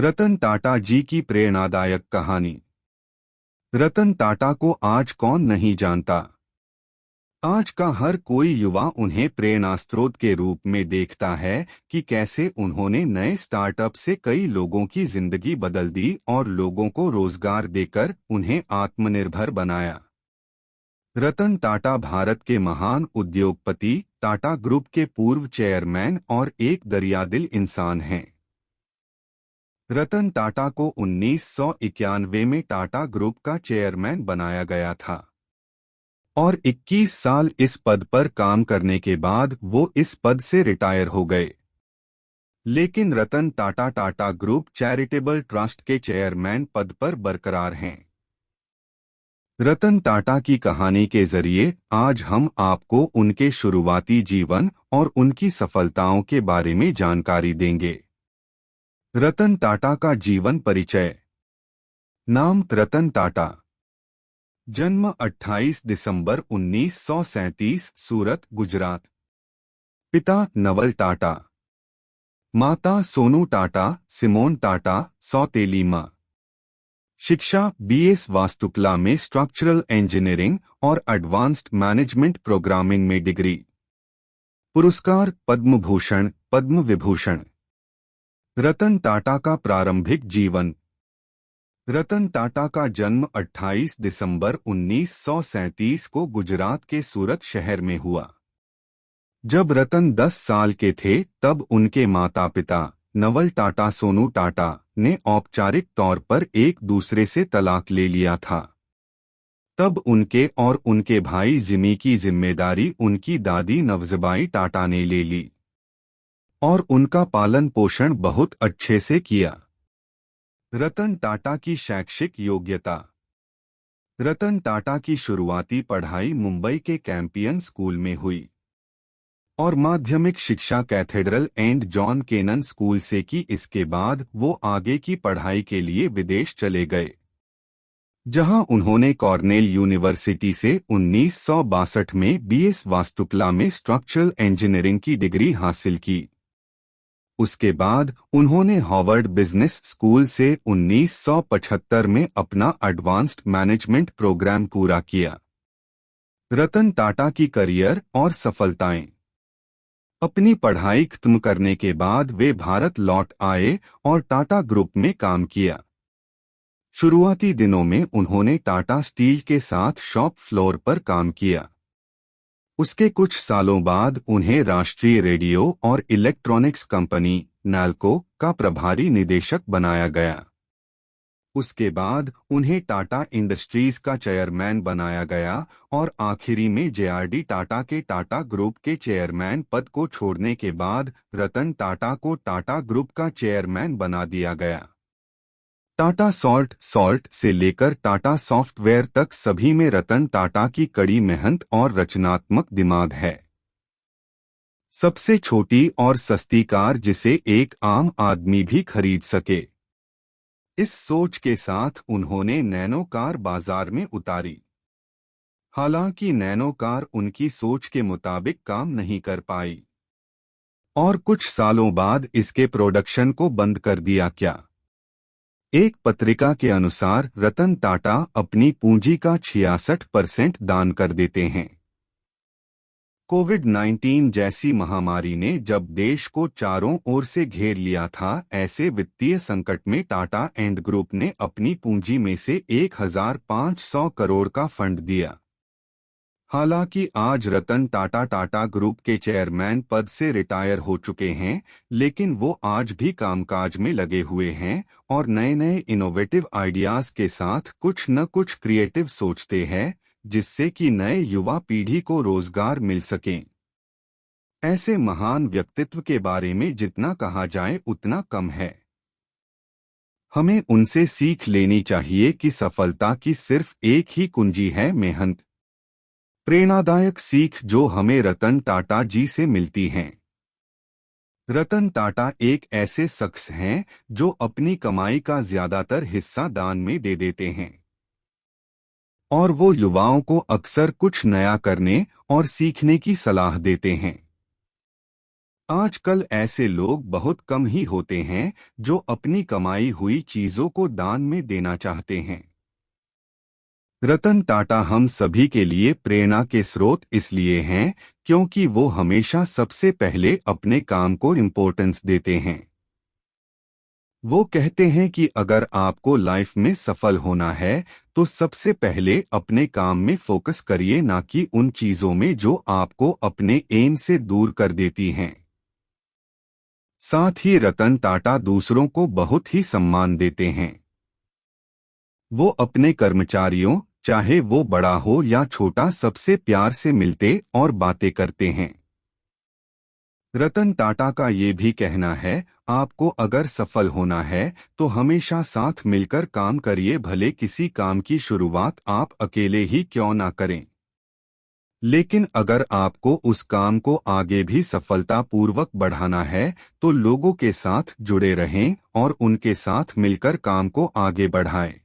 रतन टाटा जी की प्रेरणादायक कहानी। रतन टाटा को आज कौन नहीं जानता। आज का हर कोई युवा उन्हें प्रेरणा स्रोत के रूप में देखता है कि कैसे उन्होंने नए स्टार्टअप से कई लोगों की जिंदगी बदल दी और लोगों को रोजगार देकर उन्हें आत्मनिर्भर बनाया। रतन टाटा भारत के महान उद्योगपति, टाटा ग्रुप के पूर्व चेयरमैन और एक दरियादिल इंसान हैं। रतन टाटा को 1991 में टाटा ग्रुप का चेयरमैन बनाया गया था और 21 साल इस पद पर काम करने के बाद वो इस पद से रिटायर हो गए। लेकिन Ratan Tata Tata group charitable trust के चेयरमैन पद पर बरकरार हैं। रतन टाटा की कहानी के जरिए आज हम आपको उनके शुरुआती जीवन और उनकी सफलताओं के बारे में जानकारी देंगे। रतन टाटा का जीवन परिचय। नाम रतन टाटा। जन्म 28 दिसंबर 1937, सूरत, गुजरात। पिता नवल टाटा, माता सोनू टाटा, सिमोन टाटा, सौतेली मां। शिक्षा बीएस वास्तुकला में स्ट्रक्चरल इंजीनियरिंग और एडवांस्ड मैनेजमेंट प्रोग्रामिंग में डिग्री। पुरस्कार पद्म भूषण, पद्म विभूषण। रतन टाटा का प्रारंभिक जीवन। रतन टाटा का जन्म 28 दिसंबर 1937 को गुजरात के सूरत शहर में हुआ। जब रतन 10 साल के थे तब उनके माता पिता नवल टाटा सोनू टाटा ने औपचारिक तौर पर एक दूसरे से तलाक ले लिया था। तब उनके और उनके भाई जिमी की जिम्मेदारी उनकी दादी नवजबाई टाटा ने ले ली और उनका पालन पोषण बहुत अच्छे से किया। रतन टाटा की शैक्षिक योग्यता। रतन टाटा की शुरुआती पढ़ाई मुंबई के कैंपियन स्कूल में हुई और माध्यमिक शिक्षा Cathedral and John Connon School से की। इसके बाद वो आगे की पढ़ाई के लिए विदेश चले गए, जहां उन्होंने कॉर्नेल यूनिवर्सिटी से 1962 में बीएस वास्तुकला में स्ट्रक्चरल इंजीनियरिंग की डिग्री हासिल की। उसके बाद उन्होंने हार्वर्ड बिजनेस स्कूल से 1975 में अपना एडवांस्ड मैनेजमेंट प्रोग्राम पूरा किया। रतन टाटा की करियर और सफलताएं। अपनी पढ़ाई खत्म करने के बाद वे भारत लौट आए और टाटा ग्रुप में काम किया। शुरुआती दिनों में उन्होंने टाटा स्टील के साथ शॉप फ्लोर पर काम किया। उसके कुछ सालों बाद उन्हें राष्ट्रीय रेडियो और इलेक्ट्रॉनिक्स कंपनी नाल्को का प्रभारी निदेशक बनाया गया। उसके बाद उन्हें टाटा इंडस्ट्रीज का चेयरमैन बनाया गया और आखिरी में जेआरडी टाटा के टाटा ग्रुप के चेयरमैन पद को छोड़ने के बाद रतन टाटा को टाटा ग्रुप का चेयरमैन बना दिया गया। टाटा सॉल्ट से लेकर टाटा सॉफ्टवेयर तक सभी में रतन टाटा की कड़ी मेहनत और रचनात्मक दिमाग है। सबसे छोटी और सस्ती कार जिसे एक आम आदमी भी खरीद सके, इस सोच के साथ उन्होंने नैनो कार बाजार में उतारी। हालांकि नैनो कार उनकी सोच के मुताबिक काम नहीं कर पाई और कुछ सालों बाद इसके प्रोडक्शन को बंद कर दिया। क्या एक पत्रिका के अनुसार रतन टाटा अपनी पूंजी का 66% दान कर देते हैं। कोविड-19 जैसी महामारी ने जब देश को चारों ओर से घेर लिया था, ऐसे वित्तीय संकट में टाटा एंड ग्रुप ने अपनी पूंजी में से 1500 करोड़ का फंड दिया। हालांकि आज रतन टाटा टाटा ग्रुप के चेयरमैन पद से रिटायर हो चुके हैं, लेकिन वो आज भी कामकाज में लगे हुए हैं और नए नए इनोवेटिव आइडियाज के साथ कुछ न कुछ क्रिएटिव सोचते हैं, जिससे कि नए युवा पीढ़ी को रोजगार मिल सके। ऐसे महान व्यक्तित्व के बारे में जितना कहा जाए उतना कम है। हमें उनसे सीख लेनी चाहिए कि सफलता की सिर्फ एक ही कुंजी है, मेहनत। प्रेरणादायक सीख जो हमें रतन टाटा जी से मिलती हैं। रतन टाटा एक ऐसे शख्स हैं जो अपनी कमाई का ज्यादातर हिस्सा दान में दे देते हैं और वो युवाओं को अक्सर कुछ नया करने और सीखने की सलाह देते हैं। आजकल ऐसे लोग बहुत कम ही होते हैं जो अपनी कमाई हुई चीजों को दान में देना चाहते हैं। रतन टाटा हम सभी के लिए प्रेरणा के स्रोत इसलिए हैं क्योंकि वो हमेशा सबसे पहले अपने काम को इम्पोर्टेंस देते हैं। वो कहते हैं कि अगर आपको लाइफ में सफल होना है तो सबसे पहले अपने काम में फोकस करिए, ना कि उन चीजों में जो आपको अपने एम से दूर कर देती हैं। साथ ही रतन टाटा दूसरों को बहुत ही सम्मान देते हैं। वो अपने कर्मचारियों, चाहे वो बड़ा हो या छोटा, सबसे प्यार से मिलते और बातें करते हैं। रतन टाटा का ये भी कहना है, आपको अगर सफल होना है तो हमेशा साथ मिलकर काम करिए, भले किसी काम की शुरुआत आप अकेले ही क्यों ना करें। लेकिन अगर आपको उस काम को आगे भी सफलतापूर्वक बढ़ाना है तो लोगों के साथ जुड़े रहें और उनके साथ मिलकर काम को आगे बढ़ाएं।